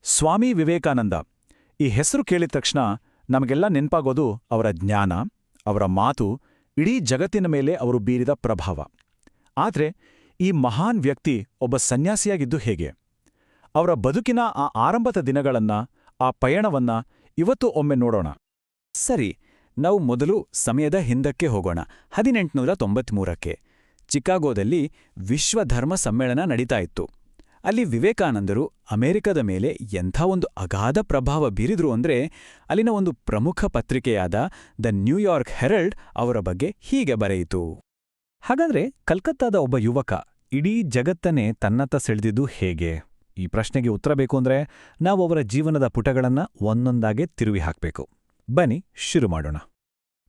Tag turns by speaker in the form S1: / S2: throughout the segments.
S1: ಸ್ವಾಮಿ ವಿವೇಕಾನಂದ ಈ ಹೆಸರು ಕೇಳಿದ ತಕ್ಷಣ ನಮಗೆಲ್ಲ ನೆನಪಾಗೋದು ಅವರ ಜ್ಞಾನ, ಅವರ ಮಾತು, ಇಡೀ ಜಗತ್ತಿನ ಮೇಲೆ ಅವರು ಬೀರಿದ ಪ್ರಭಾವ. ಆದರೆ ಈ ಮಹಾನ್ ವ್ಯಕ್ತಿ ಒಬ್ಬ ಸನ್ಯಾಸಿಯಾಗಿದ್ದು ಹೇಗೆ? ಅವರ ಬದುಕಿನ ಆ ಆರಂಭದ ದಿನಗಳನ್ನ, ಆ ಪಯಣವನ್ನ ಇವತ್ತು ಒಮ್ಮೆ ನೋಡೋಣ.
S2: ಸರಿ, ನಾವು ಮೊದಲು ಸಮಯದ ಹಿಂದಕ್ಕೆ ಹೋಗೋಣ. 1893ಕ್ಕೆ ಚಿಕಾಗೋದಲ್ಲಿ ವಿಶ್ವ ಧರ್ಮ ಸಮ್ಮೇಳನ ನಡೀತಾ ಇತ್ತು. ಅಲ್ಲಿ ವಿವೇಕಾನಂದರು ಅಮೆರಿಕದ ಮೇಲೆ ಎಂಥ ಒಂದು ಅಗಾಧ ಪ್ರಭಾವ ಬೀರಿದ್ರು ಅಂದ್ರೆ, ಅಲ್ಲಿನ ಒಂದು ಪ್ರಮುಖ ಪತ್ರಿಕೆಯಾದ ದ ನ್ಯೂಯಾರ್ಕ್ ಹೆರಲ್ಡ್ ಅವರ ಬಗ್ಗೆ ಹೀಗೆ ಬರೆಯಿತು.
S1: ಹಾಗಾದ್ರೆ ಕಲ್ಕತ್ತಾದ ಒಬ್ಬ ಯುವಕ ಇಡೀ ಜಗತ್ತನ್ನೇ ತನ್ನತ್ತ ಸೆಳೆದಿದ್ದು ಹೇಗೆ? ಈ ಪ್ರಶ್ನೆಗೆ ಉತ್ತರ ಬೇಕು ಅಂದ್ರೆ ನಾವು ಅವರ ಜೀವನದ ಪುಟಗಳನ್ನ ಒಂದೊಂದಾಗೆ ತಿರುವಿ ಹಾಕ್ಬೇಕು. ಬನ್ನಿ ಶುರು ಮಾಡೋಣ.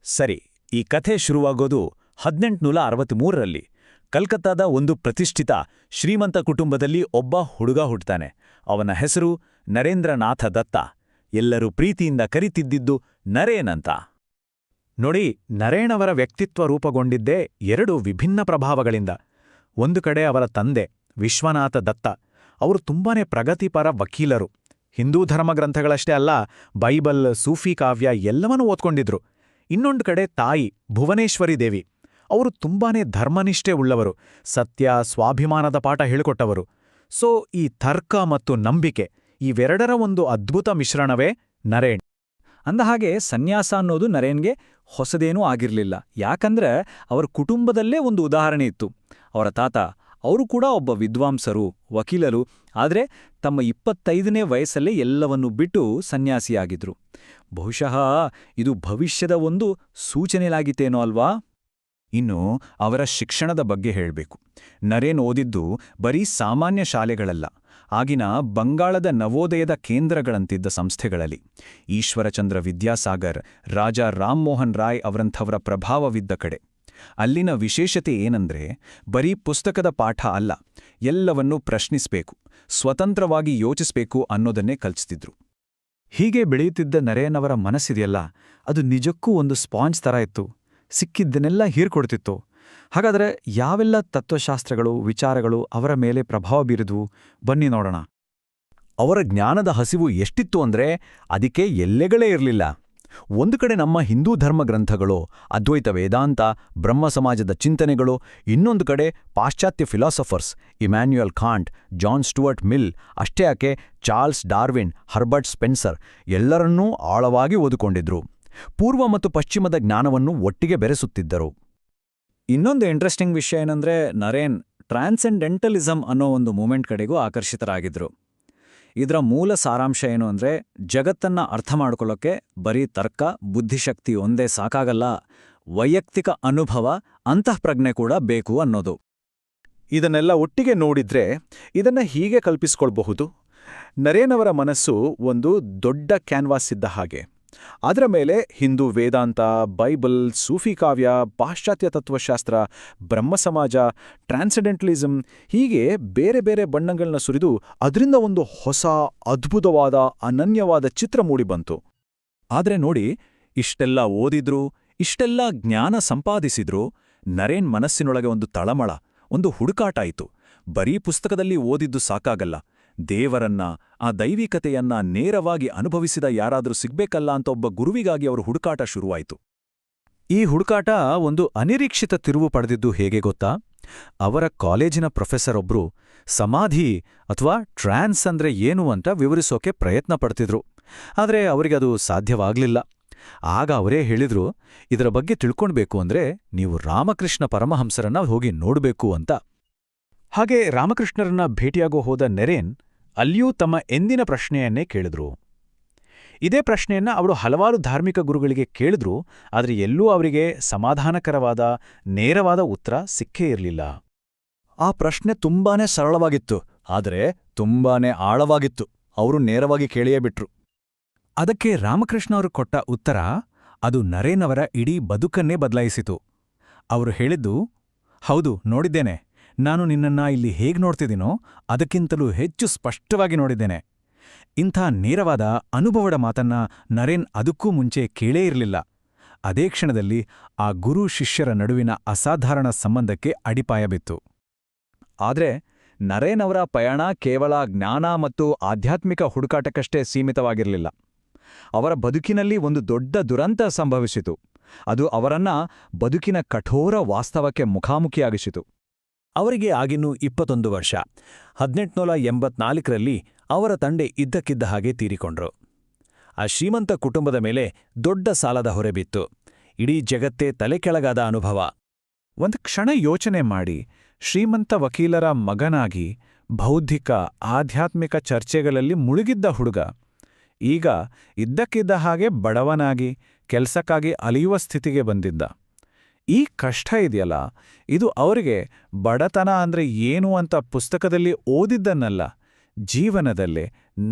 S2: ಸರಿ, ಈ ಕಥೆ ಶುರುವಾಗೋದು 1863ರಲ್ಲಿ. ಕಲ್ಕತ್ತಾದ ಒಂದು ಪ್ರತಿಷ್ಠಿತ ಶ್ರೀಮಂತ ಕುಟುಂಬದಲ್ಲಿ ಒಬ್ಬ ಹುಡುಗ ಹುಟ್ಟುತ್ತಾನೆ. ಅವನ ಹೆಸರು ನರೇಂದ್ರನಾಥ ದತ್ತ. ಎಲ್ಲರೂ ಪ್ರೀತಿಯಿಂದ ಕರಿತಿದ್ದಿದ್ದು ನರೇನ್ ಅಂತ.
S1: ನೋಡಿ, ನರೇನ್ ಅವರ ವ್ಯಕ್ತಿತ್ವ ರೂಪುಗೊಂಡಿದ್ದೇ ಎರಡು ವಿಭಿನ್ನ ಪ್ರಭಾವಗಳಿಂದ. ಒಂದು ಕಡೆ ಅವರ ತಂದೆ ವಿಶ್ವನಾಥ ದತ್ತ. ಅವರು ತುಂಬಾನೇ ಪ್ರಗತಿಪರ ವಕೀಲರು. ಹಿಂದೂ ಧರ್ಮಗ್ರಂಥಗಳಷ್ಟೇ ಅಲ್ಲ, ಬೈಬಲ್, ಸೂಫಿ ಕಾವ್ಯ ಎಲ್ಲವನ್ನೂ ಓದ್ಕೊಂಡಿದ್ರು. ಇನ್ನೊಂದು ಕಡೆ ತಾಯಿ ಭುವನೇಶ್ವರಿ ದೇವಿ. ಅವರು ತುಂಬಾನೇ ಧರ್ಮನಿಷ್ಠೆ ಉಳ್ಳವರು, ಸತ್ಯ, ಸ್ವಾಭಿಮಾನದ ಪಾಠ ಹೇಳಿಕೊಟ್ಟವರು. ಸೊ ಈ ತರ್ಕ ಮತ್ತು ನಂಬಿಕೆ ಇವೆರಡರ ಒಂದು ಅದ್ಭುತ ಮಿಶ್ರಣವೇ ನರೇನ್.
S2: ಅಂದಹಾಗೆ ಸನ್ಯಾಸ ಅನ್ನೋದು ನರೇನ್ಗೆ ಹೊಸದೇನೂ ಆಗಿರಲಿಲ್ಲ. ಯಾಕಂದ್ರೆ ಅವರ ಕುಟುಂಬದಲ್ಲೇ ಒಂದು ಉದಾಹರಣೆ ಇತ್ತು. ಅವರ ತಾತ ಅವರು ಕೂಡ ಒಬ್ಬ ವಿದ್ವಾಂಸರು, ವಕೀಲರು. ಆದರೆ ತಮ್ಮ 25ನೇ ವಯಸ್ಸಲ್ಲೇ ಎಲ್ಲವನ್ನೂ ಬಿಟ್ಟು ಸನ್ಯಾಸಿಯಾಗಿದ್ರು. ಬಹುಶಃ ಇದು ಭವಿಷ್ಯದ ಒಂದು ಸೂಚನೆಲಾಗಿತ್ತೇನೋ ಅಲ್ವಾ?
S1: ಇನ್ನು ಅವರ ಶಿಕ್ಷಣದ ಬಗ್ಗೆ ಹೇಳಬೇಕು. ನರೇನ್ ಓದಿದ್ದು ಬರೀ ಸಾಮಾನ್ಯ ಶಾಲೆಗಳಲ್ಲ, ಆಗಿನ ಬಂಗಾಳದ ನವೋದಯದ ಕೇಂದ್ರಗಳಂತಿದ್ದ ಸಂಸ್ಥೆಗಳಲ್ಲಿ. ಈಶ್ವರಚಂದ್ರ ವಿದ್ಯಾಸಾಗರ್, ರಾಜಾ ರಾಮ್ಮೋಹನ್ ರಾಯ್ ಅವರಂಥವರ ಪ್ರಭಾವವಿದ್ದ ಕಡೆ. ಅಲ್ಲಿನ ವಿಶೇಷತೆ ಏನಂದ್ರೆ, ಬರೀ ಪುಸ್ತಕದ ಪಾಠ ಅಲ್ಲ, ಎಲ್ಲವನ್ನೂ ಪ್ರಶ್ನಿಸಬೇಕು, ಸ್ವತಂತ್ರವಾಗಿ ಯೋಚಿಸಬೇಕು ಅನ್ನೋದನ್ನೇ ಕಲಿಸ್ತಿದ್ರು.
S2: ಹೀಗೆ ಬೆಳೆಯುತ್ತಿದ್ದ ನರೇನ್ ಅವರ ಮನಸ್ಸಿದೆಯಲ್ಲ, ಅದು ನಿಜಕ್ಕೂ ಒಂದು ಸ್ಪಾಂಜ್ ಥರ ಇತ್ತು. ಸಿಕ್ಕಿದ್ದನ್ನೆಲ್ಲ ಹೀರ್ಕೊಡ್ತಿತ್ತು. ಹಾಗಾದರೆ ಯಾವೆಲ್ಲ ತತ್ವಶಾಸ್ತ್ರಗಳು, ವಿಚಾರಗಳು ಅವರ ಮೇಲೆ ಪ್ರಭಾವ ಬೀರಿದ್ವು? ಬನ್ನಿ ನೋಡೋಣ.
S1: ಅವರ ಜ್ಞಾನದ ಹಸಿವು ಎಷ್ಟಿತ್ತು ಅಂದ್ರೆ ಅದಕ್ಕೆ ಎಲ್ಲೆಗಳೇ ಇರಲಿಲ್ಲ. ಒಂದು ಕಡೆ ನಮ್ಮ ಹಿಂದೂ ಧರ್ಮಗ್ರಂಥಗಳು, ಅದ್ವೈತ ವೇದಾಂತ, ಬ್ರಹ್ಮ ಸಮಾಜದ ಚಿಂತನೆಗಳು. ಇನ್ನೊಂದು ಕಡೆ ಪಾಶ್ಚಾತ್ಯ philosophers, Immanuel Kant, John Stuart Mill, ಅಷ್ಟೇ ಯಾಕೆ ಚಾರ್ಲ್ಸ್ ಡಾರ್ವಿನ್, ಹರ್ಬರ್ಟ್ ಸ್ಪೆನ್ಸರ್ ಎಲ್ಲರನ್ನೂ ಆಳವಾಗಿ ಓದಿಕೊಂಡಿದ್ರು. ಪೂರ್ವ ಮತ್ತು ಪಶ್ಚಿಮದ ಜ್ಞಾನವನ್ನು ಒಟ್ಟಿಗೆ ಬೆರೆಸುತ್ತಿದ್ದರು.
S2: ಇನ್ನೊಂದು ಇಂಟ್ರೆಸ್ಟಿಂಗ್ ವಿಷಯ ಏನಂದ್ರೆ, ನರೇನ್ ಟ್ರಾನ್ಸೆಂಡೆಂಟಲಿಸಂ ಅನ್ನೋ ಒಂದು ಮೂಮೆಂಟ್ ಕಡೆಗೂ ಆಕರ್ಷಿತರಾಗಿದ್ರು. ಇದರ ಮೂಲ ಸಾರಾಂಶ ಏನು ಅಂದ್ರೆ, ಜಗತ್ತನ್ನ ಅರ್ಥ ಮಾಡ್ಕೊಳ್ಳೋಕ್ಕೆ ಬರೀ ತರ್ಕ, ಬುದ್ಧಿಶಕ್ತಿ ಒಂದೇ ಸಾಕಾಗಲ್ಲ, ವೈಯಕ್ತಿಕ ಅನುಭವ, ಅಂತಃಪ್ರಜ್ಞೆ ಕೂಡ ಬೇಕು ಅನ್ನೋದು.
S1: ಇದನ್ನೆಲ್ಲ ಒಟ್ಟಿಗೆ ನೋಡಿದ್ರೆ ಇದನ್ನ ಹೀಗೆ ಕಲ್ಪಿಸ್ಕೊಳ್ಬಹುದು. ನರೇನ್ ಅವರ ಮನಸ್ಸು ಒಂದು ದೊಡ್ಡ ಕ್ಯಾನ್ವಾಸ್ ಇದ್ದ ಹಾಗೆ. ಅದರ ಮೇಲೆ ಹಿಂದೂ ವೇದಾಂತ, ಬೈಬಲ್, ಸೂಫಿ ಕಾವ್ಯ, ಪಾಶ್ಚಾತ್ಯ ತತ್ವಶಾಸ್ತ್ರ, ಬ್ರಹ್ಮಸಮಾಜ, ಟ್ರಾನ್ಸೆಂಡೆಂಟಲಿಸಂ ಹೀಗೆ ಬೇರೆ ಬೇರೆ ಬಣ್ಣಗಳನ್ನ ಸುರಿದು ಅದರಿಂದ ಒಂದು ಹೊಸ, ಅದ್ಭುತವಾದ, ಅನನ್ಯವಾದ ಚಿತ್ರ ಮೂಡಿಬಂತು.
S2: ಆದ್ರೆ ನೋಡಿ, ಇಷ್ಟೆಲ್ಲ ಓದಿದ್ರು, ಇಷ್ಟೆಲ್ಲ ಜ್ಞಾನ ಸಂಪಾದಿಸಿದ್ರು, ನರೇನ್ ಮನಸ್ಸಿನೊಳಗೆ ಒಂದು ತಳಮಳ, ಒಂದು ಹುಡುಕಾಟ ಆಯಿತು. ಬರೀ ಪುಸ್ತಕದಲ್ಲಿ ಓದಿದ್ದು ಸಾಕಾಗಲ್ಲ, ದೇವರನ್ನ, ಆ ದೈವಿಕತೆಯನ್ನ ನೇರವಾಗಿ ಅನುಭವಿಸಿದ ಯಾರಾದ್ರೂ ಸಿಗ್ಬೇಕಲ್ಲ ಅಂತ ಒಬ್ಬ ಗುರುವಿಗಾಗಿ ಅವರ ಹುಡುಕಾಟ ಶುರುವಾಯಿತು.
S1: ಈ ಹುಡುಕಾಟ ಒಂದು ಅನಿರೀಕ್ಷಿತ ತಿರುವು ಪಡೆದಿದ್ದು ಹೇಗೆ ಗೊತ್ತಾ? ಅವರ ಕಾಲೇಜಿನ ಪ್ರೊಫೆಸರ್ ಒಬ್ರು ಸಮಾಧಿ ಅಥವಾ ಟ್ರಾನ್ಸ್ ಅಂದ್ರೆ ಏನು ಅಂತ ವಿವರಿಸೋಕೆ ಪ್ರಯತ್ನ ಪಡ್ತಿದ್ರು. ಆದರೆ ಅವರಿಗದು ಸಾಧ್ಯವಾಗ್ಲಿಲ್ಲ. ಆಗ ಅವರೇ ಹೇಳಿದ್ರು, ಇದರ ಬಗ್ಗೆ ತಿಳ್ಕೊಳ್ಬೇಕು ಅಂದ್ರೆ ನೀವು ರಾಮಕೃಷ್ಣ ಪರಮಹಂಸರನ್ನ ಹೋಗಿ ನೋಡ್ಬೇಕು ಅಂತ. ಹಾಗೆ ರಾಮಕೃಷ್ಣರನ್ನ ಭೇಟಿಯಾಗೋ ಹೋದ ನರೇನ್ ಅಲ್ಲಿಯೂ ತಮ್ಮ ಎಂದಿನ ಪ್ರಶ್ನೆಯನ್ನೇ ಕೇಳಿದ್ರು. ಇದೇ ಪ್ರಶ್ನೆಯನ್ನ ಅವರು ಹಲವಾರು ಧಾರ್ಮಿಕ ಗುರುಗಳಿಗೆ ಕೇಳಿದ್ರು. ಆದರೆ ಎಲ್ಲೂ ಅವರಿಗೆ ಸಮಾಧಾನಕರವಾದ, ನೇರವಾದ ಉತ್ತರ ಸಿಕ್ಕೇ ಇರಲಿಲ್ಲ.
S2: ಆ ಪ್ರಶ್ನೆ ತುಂಬಾನೇ ಸರಳವಾಗಿತ್ತು, ಆದರೆ ತುಂಬಾನೇ ಆಳವಾಗಿತ್ತು. ಅವರು ನೇರವಾಗಿ ಕೇಳಿಯೇ ಬಿಟ್ರು.
S1: ಅದಕ್ಕೆ ರಾಮಕೃಷ್ಣ ಅವರು ಕೊಟ್ಟ ಉತ್ತರ, ಅದು ನರೇನ್ ಅವರ ಇಡೀ ಬದುಕನ್ನೇ ಬದಲಾಯಿಸಿತು. ಅವರು ಹೇಳಿದ್ದು, ಹೌದು, ನೋಡಿದ್ದೇನೆ. ನಾನು ನಿನ್ನನ್ನ ಇಲ್ಲಿ ಹೇಗೆ ನೋಡ್ತಿದ್ದೀನೋ ಅದಕ್ಕಿಂತಲೂ ಹೆಚ್ಚು ಸ್ಪಷ್ಟವಾಗಿ ನೋಡಿದ್ದೇನೆ. ಇಂಥ ನೇರವಾದ ಅನುಭವದ ಮಾತನ್ನ ನರೇನ್ ಅದಕ್ಕೂ ಮುಂಚೆ ಕೇಳೇ ಇರಲಿಲ್ಲ. ಅದೇ ಕ್ಷಣದಲ್ಲಿ ಆ ಗುರು ಶಿಷ್ಯರ ನಡುವಿನ ಅಸಾಧಾರಣ ಸಂಬಂಧಕ್ಕೆ ಅಡಿಪಾಯ ಬಿತ್ತು.
S2: ಆದ್ರೆ
S3: ನರೇನ್ ಅವರ ಪಯಣ ಕೇವಲ ಜ್ಞಾನ ಮತ್ತು ಆಧ್ಯಾತ್ಮಿಕ ಹುಡುಕಾಟಕ್ಕಷ್ಟೇ ಸೀಮಿತವಾಗಿರಲಿಲ್ಲ. ಅವರ ಬದುಕಿನಲ್ಲಿ ಒಂದು ದೊಡ್ಡ ದುರಂತ ಸಂಭವಿಸಿತು. ಅದು ಅವರನ್ನ ಬದುಕಿನ ಕಠೋರ ವಾಸ್ತವಕ್ಕೆ ಮುಖಾಮುಖಿಯಾಗಿಸಿತು.
S2: ಅವರಿಗೆ ಆಗಿನ್ನೂ 21 ವರ್ಷ. 1884ರಲ್ಲಿ ಅವರ ತಂದೆ ಇದ್ದಕ್ಕಿದ್ದ ಹಾಗೆ ತೀರಿಕೊಂಡ್ರು. ಆ ಶ್ರೀಮಂತ ಕುಟುಂಬದ ಮೇಲೆ ದೊಡ್ಡ ಸಾಲದ ಹೊರೆ ಬಿತ್ತು. ಇಡೀ ಜಗತ್ತೇ ತಲೆಕೆಳಗಾದ ಅನುಭವ.
S1: ಒಂದು ಕ್ಷಣ ಯೋಚನೆ ಮಾಡಿ, ಶ್ರೀಮಂತ ವಕೀಲರ ಮಗನಾಗಿ ಬೌದ್ಧಿಕ ಆಧ್ಯಾತ್ಮಿಕ ಚರ್ಚೆಗಳಲ್ಲಿ ಮುಳುಗಿದ್ದ ಹುಡುಗ ಈಗ ಇದ್ದಕ್ಕಿದ್ದ ಹಾಗೆ ಬಡವನಾಗಿ ಕೆಲಸಕ್ಕಾಗಿ ಅಲಿಯುವ ಸ್ಥಿತಿಗೆ ಬಂದಿದ್ದ. ಈ ಕಷ್ಟ ಇದೆಯಲ್ಲ, ಇದು ಅವರಿಗೆ ಬಡತನ ಅಂದ್ರೆ ಏನು ಅಂತ ಪುಸ್ತಕದಲ್ಲಿ ಓದಿದ್ದನ್ನಲ್ಲ, ಜೀವನದಲ್ಲೇ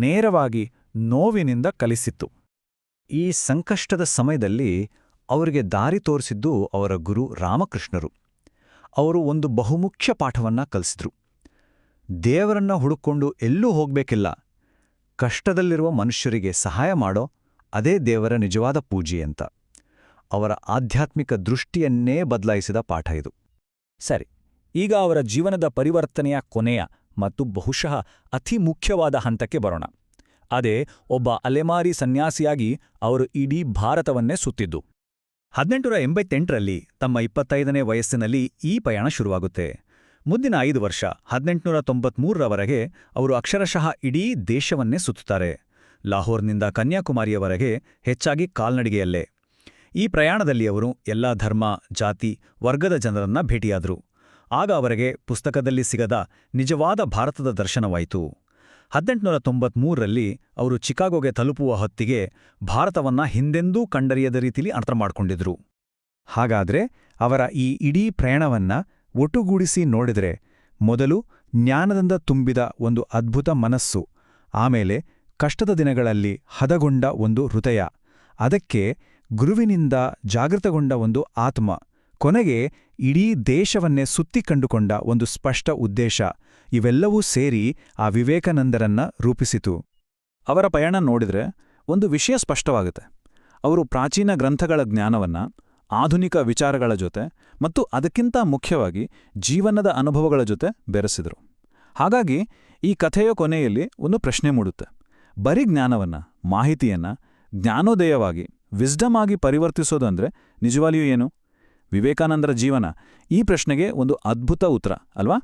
S1: ನೇರವಾಗಿ ನೋವಿನಿಂದ ಕಲಿಸಿತ್ತು.
S3: ಈ ಸಂಕಷ್ಟದ ಸಮಯದಲ್ಲಿ ಅವರಿಗೆ ದಾರಿ ತೋರಿಸಿದ್ದು ಅವರ ಗುರು ರಾಮಕೃಷ್ಣರು. ಅವರು ಒಂದು ಬಹುಮುಖ್ಯ ಪಾಠವನ್ನ ಕಲಿಸಿದ್ರು. ದೇವರನ್ನ ಹುಡುಕೊಂಡು ಎಲ್ಲೂ ಹೋಗ್ಬೇಕಿಲ್ಲ. ಕಷ್ಟದಲ್ಲಿರುವ ಮನುಷ್ಯರಿಗೆ ಸಹಾಯ ಮಾಡೋ ಅದೇ ದೇವರ ನಿಜವಾದ ಪೂಜೆ ಅಂತ. ಅವರ ಆಧ್ಯಾತ್ಮಿಕ ದೃಷ್ಟಿಯನ್ನೇ ಬದಲಾಯಿಸಿದ ಪಾಠ ಇದು.
S2: ಸರಿ, ಈಗ ಅವರ ಜೀವನದ ಪರಿವರ್ತನೆಯ ಕೊನೆಯ ಮತ್ತು ಬಹುಶಃ ಅತಿ ಮುಖ್ಯವಾದ ಹಂತಕ್ಕೆ ಬರೋಣ. ಅದೇ ಒಬ್ಬ ಅಲೆಮಾರಿ ಸನ್ಯಾಸಿಯಾಗಿ ಅವರು ಇಡೀ ಭಾರತವನ್ನೇ ಸುತ್ತಿದ್ದು.
S3: 1888ರಲ್ಲಿ ತಮ್ಮ 25ನೇ ವಯಸ್ಸಿನಲ್ಲಿ ಈ ಪಯಣ ಶುರುವಾಗುತ್ತೆ. ಮುಂದಿನ 5 ವರ್ಷ 1893ರವರೆಗೆ ಅವರು ಅಕ್ಷರಶಃ ಇಡೀ ದೇಶವನ್ನೇ ಸುತ್ತುತ್ತಾರೆ. ಲಾಹೋರ್ನಿಂದ ಕನ್ಯಾಕುಮಾರಿಯವರೆಗೆ ಹೆಚ್ಚಾಗಿ ಕಾಲ್ನಡಿಗೆಯಲ್ಲೇ. ಈ ಪ್ರಯಾಣದಲ್ಲಿ ಅವರು ಎಲ್ಲಾ ಧರ್ಮ, ಜಾತಿ, ವರ್ಗದ ಜನರನ್ನ ಭೇಟಿಯಾದರು. ಆಗ ಅವರಿಗೆ ಪುಸ್ತಕದಲ್ಲಿ ಸಿಗದ ನಿಜವಾದ ಭಾರತದ ದರ್ಶನವಾಯಿತು. 1893ರಲ್ಲಿ ಅವರು ಚಿಕಾಗೋಗೆ ತಲುಪುವ ಹೊತ್ತಿಗೆ ಭಾರತವನ್ನ ಹಿಂದೆಂದೂ ಕಂಡರಿಯದ ರೀತಿಲಿ ಅರ್ಥ ಮಾಡ್ಕೊಂಡಿದ್ರು.
S1: ಹಾಗಾದ್ರೆ ಅವರ ಈ ಇಡೀ ಪ್ರಯಾಣವನ್ನ ಒಟ್ಟುಗೂಡಿಸಿ ನೋಡಿದ್ರೆ, ಮೊದಲು ಜ್ಞಾನದಿಂದ ತುಂಬಿದ ಒಂದು ಅದ್ಭುತ ಮನಸ್ಸು, ಆಮೇಲೆ ಕಷ್ಟದ ದಿನಗಳಲ್ಲಿ ಹದಗೊಂಡ ಒಂದು ಹೃದಯ, ಅದಕ್ಕೆ ಗುರುವಿನಿಂದ ಜಾಗೃತಗೊಂಡ ಒಂದು ಆತ್ಮ, ಕೊನೆಗೆ ಇಡೀ ದೇಶವನ್ನೇ ಸುತ್ತಿ ಕಂಡುಕೊಂಡ ಒಂದು ಸ್ಪಷ್ಟ ಉದ್ದೇಶ, ಇವೆಲ್ಲವೂ ಸೇರಿ ಆ ವಿವೇಕಾನಂದರನ್ನ ರೂಪಿಸಿತು.
S4: ಅವರ ಪಯಣ ನೋಡಿದ್ರೆ ಒಂದು ವಿಷಯ ಸ್ಪಷ್ಟವಾಗುತ್ತೆ. ಅವರು ಪ್ರಾಚೀನ ಗ್ರಂಥಗಳ ಜ್ಞಾನವನ್ನ ಆಧುನಿಕ ವಿಚಾರಗಳ ಜೊತೆ ಮತ್ತು ಅದಕ್ಕಿಂತ ಮುಖ್ಯವಾಗಿ ಜೀವನದ ಅನುಭವಗಳ ಜೊತೆ ಬೆರೆಸಿದರು. ಹಾಗಾಗಿ ಈ ಕಥೆಯ ಕೊನೆಯಲ್ಲಿ ಒಂದು ಪ್ರಶ್ನೆ ಮೂಡುತ್ತೆ. ಬರೀ ಜ್ಞಾನವನ್ನ, ಮಾಹಿತಿಯನ್ನ ಜ್ಞಾನೋದಯವಾಗಿ, ವಿಸ್ಡಮ್ ಆಗಿ ಪರಿವರ್ತಿಸೋದಂದ್ರೆ ನಿಜವಾಗ್ಲೂ ಏನು? ವಿವೇಕಾನಂದರ ಜೀವನ ಈ ಪ್ರಶ್ನೆಗೆ ಒಂದು ಅದ್ಭುತ ಉತ್ತರ ಅಲ್ವಾ?